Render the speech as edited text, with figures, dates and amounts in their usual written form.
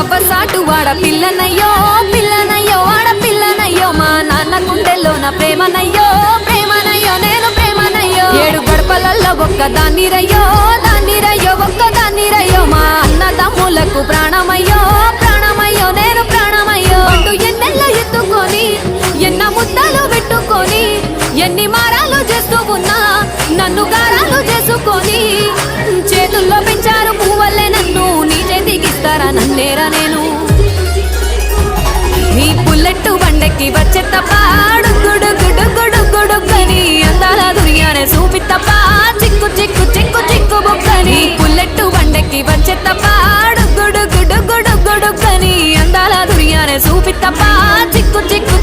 అవ్వసాటు వాడ పిల్లనయ్యో పిల్లనయ్యో వాడ పిల్లనయ్యో మా నాన్న గుండెల్లో నా ప్రేమనయ్యో ప్రేమనయ్యో నేను ప్రేమనయ్యో 7 గడపలల్లో ఒక్కదాన్నిరయ్యో దాన్నిరయ్యో ఒక్కదాన్నిరయ్యో మా అన్నదమ్ములకు ప్రాణమయ్యో ప్రాణమయ్యో నేను ప్రాణమయ్యో అంటూ ఎన్నెల్లో ఎత్తుకొని ఎన్న ముద్దలు పెట్టుకొని ఎన్ని మారాలు చేస్తూ ఉన్నా నన్ను గారాలు చేసుకొని చేతుల్లో పెంచారు పువ్వల్లే నన్ను నీ చేతికిస్తారా నన్నేరా నేను నీ బుల్లెట్టు బండెక్కి వచ్చే తప్ప గుడుగుడుగుడుగుడుగుడుగని అందాల దునియానే చూపి తప్ప చిక్కు చిక్కు చిక్కు చిక్కు బొక్కని బుల్లెట్టు బండెక్కి వచ్చే తప్ప గుడుగుడుగుడుగుడుగని అందాల దునియానే చూపి తప్ప చిక్కు చిక్కు